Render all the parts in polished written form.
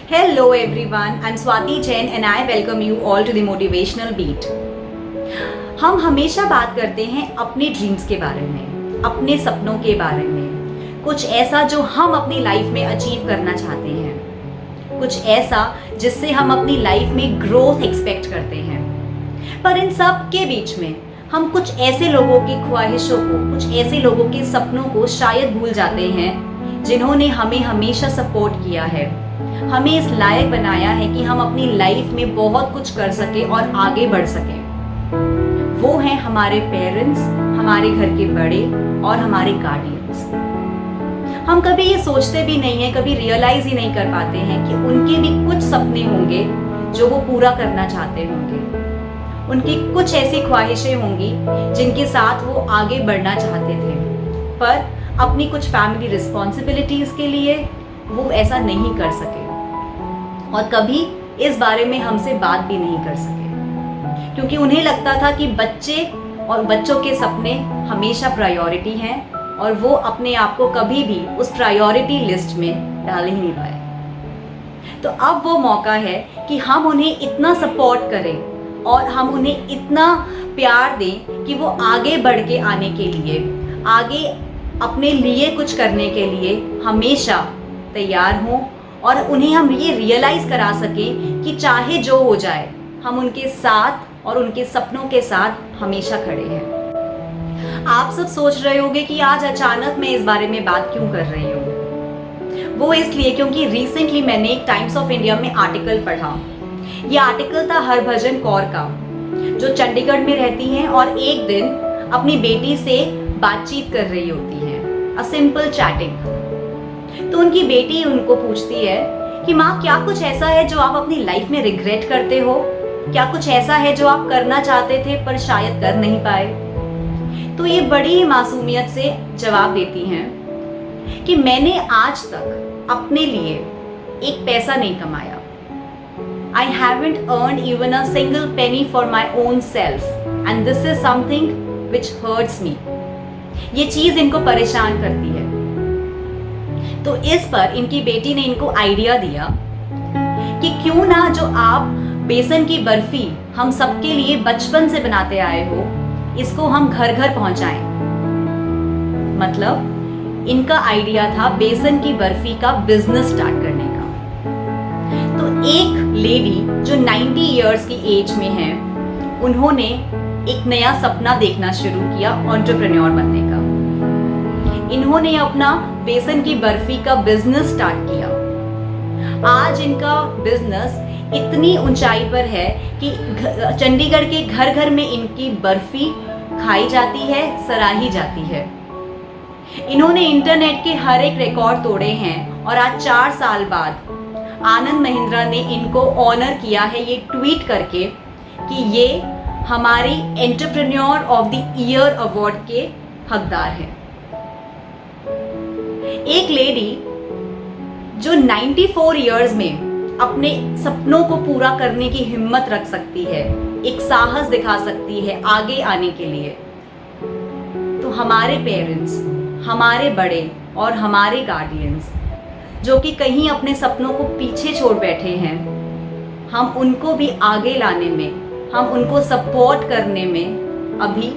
Hello everyone, I'm Swati Jain and I welcome you all to the Motivational Beat. हम हमेशा बात करते हैं अपने ड्रीम्स के बारे में, अपने सपनों के बारे में, कुछ ऐसा जो हम अपनी लाइफ में अचीव करना चाहते हैं, कुछ ऐसा जिससे हम अपनी लाइफ में ग्रोथ एक्सपेक्ट करते हैं। पर इन सब के बीच में हम कुछ ऐसे लोगों की ख्वाहिशों को, कुछ ऐसे लोगों के सपनों को शायद भूल जाते हैं जिन्होंने हमें हमेशा सपोर्ट किया है, हमें इस लायक बनाया है कि हम अपनी लाइफ में बहुत कुछ कर सके और आगे बढ़ सकें। वो हैं हमारे पेरेंट्स, हमारे घर के बड़े और हमारे गार्डियंस। हम कभी ये सोचते भी नहीं है, कभी रियलाइज ही नहीं कर पाते हैं कि उनके भी कुछ सपने होंगे जो वो पूरा करना चाहते होंगे, उनकी कुछ ऐसी ख्वाहिशें होंगी जिनके साथ वो आगे बढ़ना चाहते थे, पर अपनी कुछ फैमिली रिस्पॉन्सिबिलिटीज के लिए वो ऐसा नहीं कर सके और कभी इस बारे में हमसे बात भी नहीं कर सके, क्योंकि उन्हें लगता था कि बच्चे और बच्चों के सपने हमेशा प्रायोरिटी हैं और वो अपने आप को कभी भी उस प्रायोरिटी लिस्ट में डाल ही नहीं पाए। तो अब वो मौका है कि हम उन्हें इतना सपोर्ट करें और हम उन्हें इतना प्यार दें कि वो आगे बढ़ के आने के लिए, आगे अपने लिए कुछ करने के लिए हमेशा तैयार हों और उन्हें हम ये रियलाइज़ करा सकें कि चाहे जो हो जाए हम उनके साथ और उनके सपनों के साथ हमेशा खड़े हैं। आप सब सोच रहे होंगे कि आज अचानक मैं इस बारे में बात क्यों कर रही हूँ। वो इसलिए क्योंकि रिसेंटली मैंने एक टाइम्स ऑफ इंडिया में आर्टिकल पढ़ा। ये आर्टिकल था हरभजन कौर का, जो चंडीगढ़ में रहती हैं और एक दिन अपनी बेटी से बातचीत कर रही होती हैं, अ सिंपल चैटिंग। तो उनकी बेटी उनको पूछती है कि माँ, क्या कुछ ऐसा है जो आप अपनी लाइफ में रिग्रेट करते हो? क्या कुछ ऐसा है जो आप करना चाहते थे पर शायद कर नहीं पाए? तो ये बड़ी ही मासूमियत से जवाब देती हैं कि मैंने आज तक अपने लिए एक पैसा नहीं कमाया। I haven't earned even a single penny for my own self and this is something which hurts me. ये चीज़ इनको परेशान करती है। तो इस पर इनकी बेटी ने इनको आइडिया दिया कि क्यों ना जो आप बेसन की बर्फी हम सबके लिए बचपन से बनाते आए हो, इसको हम घर घर पहुंचाएं। मतलब इनका आइडिया था बेसन की बर्फी का बिजनेस स्टार्ट करने का। तो एक लेडी जो 90 इयर्स की एज में है, उन्होंने एक नया सपना देखना शुरू किया एंटरप्रेन्योर बनने का। इन्होंने अपना बेसन की बर्फी का बिजनेस स्टार्ट किया। आज इनका बिजनेस इतनी ऊंचाई पर है कि चंडीगढ़ के घर घर में इनकी बर्फी खाई जाती है, सराही जाती है। इन्होंने इंटरनेट के हर एक रिकॉर्ड तोड़े हैं और आज 4 साल बाद आनंद महिंद्रा ने इनको ऑनर किया है ये ट्वीट करके कि ये हमारी entrepreneur of the year award के हकदार हैं। एक लेडी जो 94 इयर्स में अपने सपनों को पूरा करने की हिम्मत रख सकती है, एक साहस दिखा सकती है आगे आने के लिए, तो हमारे पेरेंट्स, हमारे बड़े और हमारे गार्डियंस जो कि कहीं अपने सपनों को पीछे छोड़ बैठे हैं, हम उनको भी आगे लाने में, हम उनको सपोर्ट करने में अभी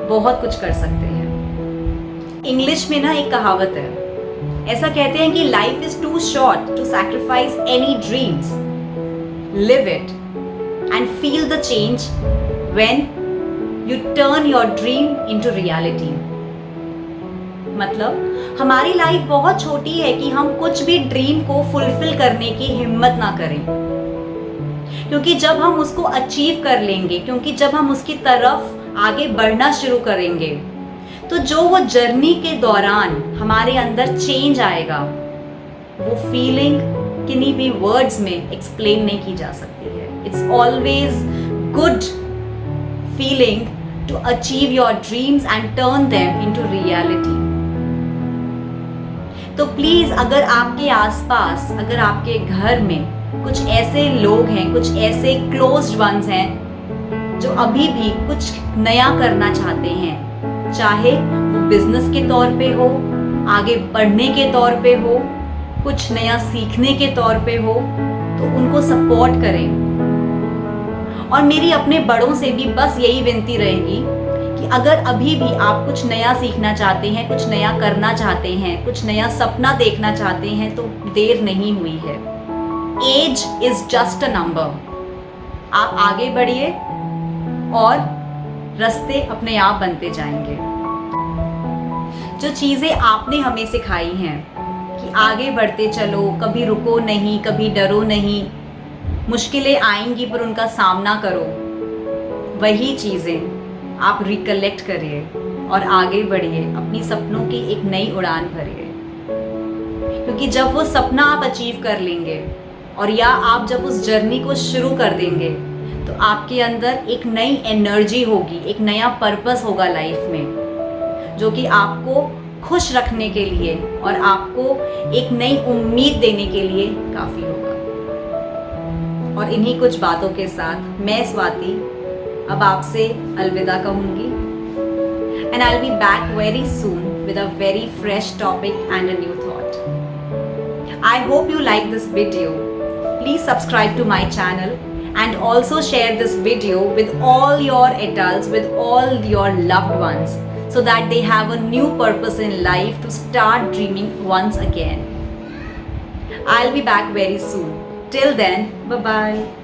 बहुत कुछ कर सकते हैं। इंग्लिश में ना एक कहावत है, ऐसा कहते हैं कि life is too short to sacrifice any dreams, live it and feel the change when you turn your dream into reality. मतलब हमारी लाइफ बहुत छोटी है कि हम कुछ भी ड्रीम को फुलफिल करने की हिम्मत ना करें, क्योंकि जब हम उसको अचीव कर लेंगे, क्योंकि जब हम उसकी तरफ आगे बढ़ना शुरू करेंगे, तो जो वो जर्नी के दौरान हमारे अंदर चेंज आएगा, वो फीलिंग किन्हीं भी वर्ड्स में एक्सप्लेन नहीं की जा सकती है। It's always good feeling to achieve your dreams and turn them into reality. तो प्लीज, अगर आपके आसपास, अगर आपके घर में कुछ ऐसे लोग हैं, कुछ ऐसे क्लोज्ड वंस हैं जो अभी भी कुछ नया करना चाहते हैं, चाहे वो बिजनेस के तौर पे हो, आगे बढ़ने के तौर पे हो, कुछ नया सीखने के तौर पे हो तो उनको सपोर्ट करें। और मेरी अपने बड़ों से भी बस यही विनती रहेगी कि अगर अभी भी आप कुछ नया सीखना चाहते हैं, कुछ नया करना चाहते हैं, कुछ नया सपना देखना चाहते हैं तो देर नहीं हुई है। Age is just a number. आप आगे बढ़िए और रास्ते अपने आप बनते जाएंगे। जो चीज़ें आपने हमें सिखाई हैं कि आगे बढ़ते चलो, कभी रुको नहीं, कभी डरो नहीं, मुश्किलें आएंगी पर उनका सामना करो, वही चीज़ें आप रिकलेक्ट करिए और आगे बढ़िए, अपनी सपनों की एक नई उड़ान भरिए। क्योंकि जब वो सपना आप अचीव कर लेंगे और या आप जब उस जर्नी को शुरू कर देंगे तो आपके अंदर एक नई एनर्जी होगी, एक नया पर्पस होगा लाइफ में, जो कि आपको खुश रखने के लिए और आपको एक नई उम्मीद देने के लिए काफ़ी होगा। और इन्हीं कुछ बातों के साथ मैं स्वाति अब आपसे अलविदा कहूँगी। And I will be back very soon with a very fresh topic and a new thought. I hope you like this video. Please subscribe to my channel and also share this video with all your adults, with all your loved ones, so that they have a new purpose in life to start dreaming once again. I'll be back very soon. Till then, bye-bye.